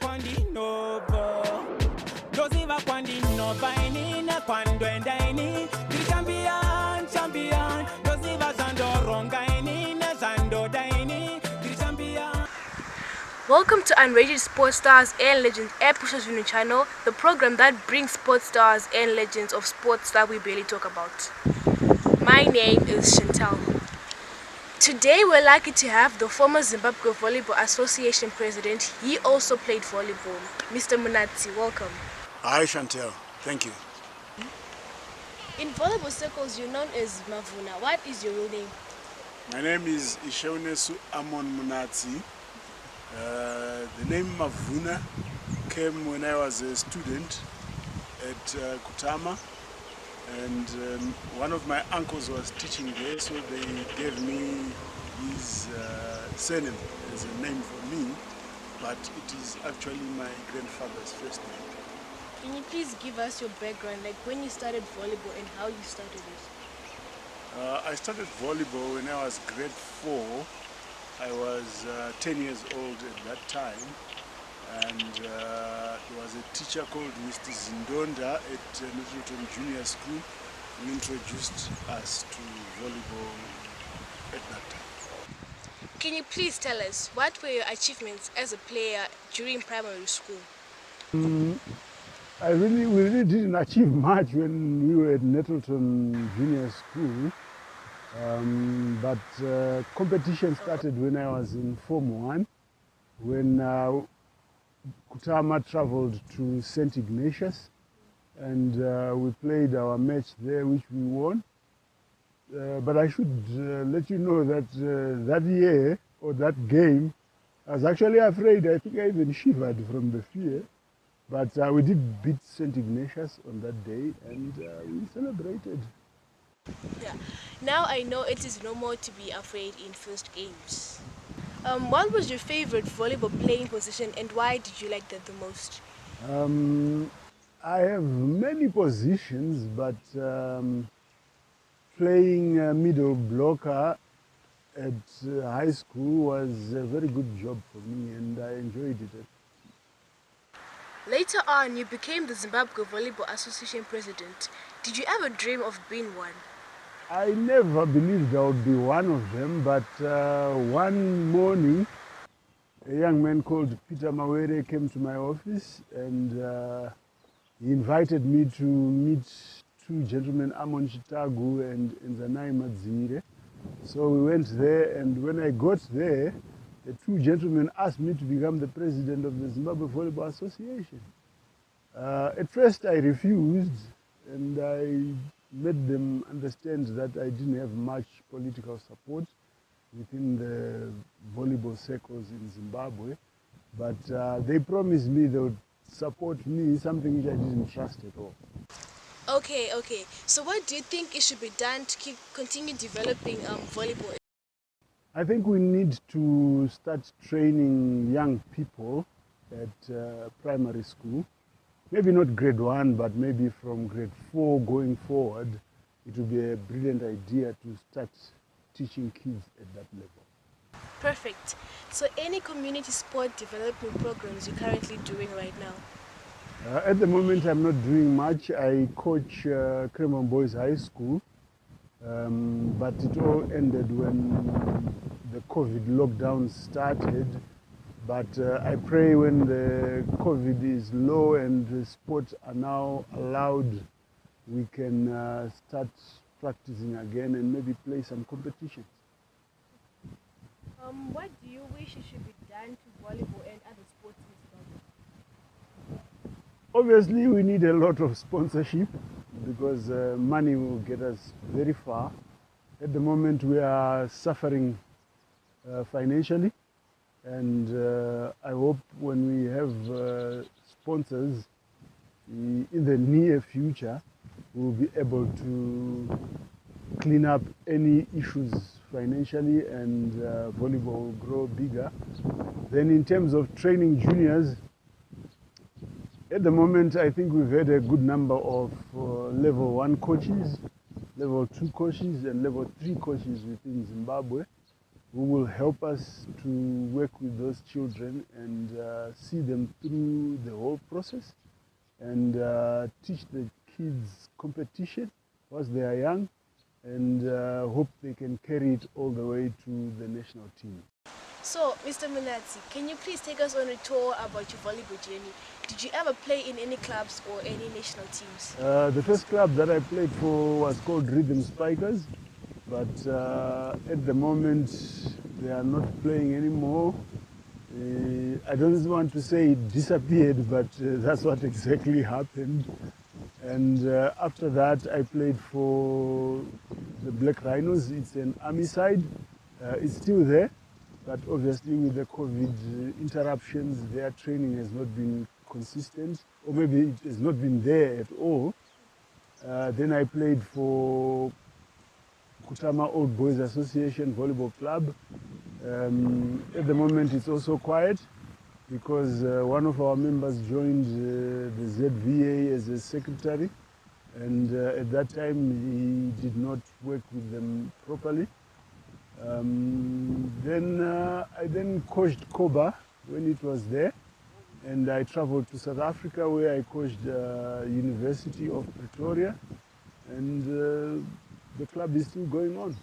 quando novo. Dosiva quando nova inina quando endaini. Champion, champion. Dosiva zando ronga inina zando daini. Champion. Welcome to Unrated Sports Stars and Legends Episodes Union Channel, the program that brings sports stars and legends of sports that we barely talk about. My name is Chantal. Today we're lucky to have the former Zimbabwe Volleyball Association President. He also played volleyball. Mr. Munatsi, welcome. Hi Chantal, thank you. In volleyball circles, you're known as Mavuna. What is your real name? My name is Ishaunesu Amon Munatsi. The name Mavuna came when I was a student at Kutama, and one of my uncles was teaching there, so they gave me his surname as a name for me, but it is actually my grandfather's first name. Can you please give us your background, like when you started volleyball and how you started it? I started volleyball when I was grade 4. I was 10 years old at that time, and there was a teacher called Mr. Zindonda at Littleton Junior School who introduced us to volleyball at that time. Can you please tell us what were your achievements as a player during primary school? We really didn't achieve much when we were at Nettleton Junior School, but competition started when I was in Form 1, when Kutama traveled to St. Ignatius, and we played our match there, which we won. But I should let you know that that year, or that game, I was actually afraid. I think I even shivered from the fear. But we did beat St. Ignatius on that day, and we celebrated. Yeah. Now I know it is normal to be afraid in first games. What was your favorite volleyball playing position, and why did you like that the most? I have many positions, but playing middle blocker at high school was a very good job for me, and I enjoyed it. Later on, you became the Zimbabwe Volleyball Association President. Did you ever dream of being one? I never believed I would be one of them, but one morning, a young man called Peter Mawere came to my office, and he invited me to meet two gentlemen, Amon Chitagu and Nzanai Madzimire. So we went there, and when I got there, the two gentlemen asked me to become the president of the Zimbabwe Volleyball Association. At first I refused, and I made them understand that I didn't have much political support within the volleyball circles in Zimbabwe, but they promised me they would support me, something which I didn't trust at all. Okay. So what do you think it should be done to continue developing volleyball? I think we need to start training young people at primary school. Maybe not grade 1, but maybe from grade 4 going forward. It would be a brilliant idea to start teaching kids at that level. Perfect. So any community sport development programs you're currently doing right now? At the moment I'm not doing much. I coach Cremon Boys High School, but it all ended when the COVID lockdown started. But I pray when the COVID is low and the sports are now allowed, we can start practicing again and maybe play some competitions. What do you wish it should be done to volleyball and other sports in Zimbabwe? Obviously, we need a lot of sponsorship because money will get us very far. At the moment, we are suffering financially, and I hope when we have sponsors in the near future, we'll be able to clean up any issues financially, and volleyball will grow bigger. Then in terms of training juniors, at the moment I think we've had a good number of level 1 coaches, level 2 coaches and level 3 coaches within Zimbabwe. who will help us to work with those children and see them through the whole process and teach the kids competition once they are young, and hope they can carry it all the way to the national team. So, Mr. Munatsi, can you please take us on a tour about your volleyball journey? Did you ever play in any clubs or any national teams? The first club that I played for was called Rhythm Spikers, but at the moment they are not playing anymore. I don't want to say it disappeared, but that's what exactly happened. And after that, I played for the Black Rhinos. It's an army side. It's still there, but obviously with the COVID interruptions, their training has not been consistent, or maybe it has not been there at all. Then I played for Kutama Old Boys Association Volleyball Club. At the moment, it's also quiet because one of our members joined the ZVA as a secretary, and at that time he did not work with them properly. I then coached Koba when it was there, and I traveled to South Africa where I coached University of Pretoria, and the club is still going on.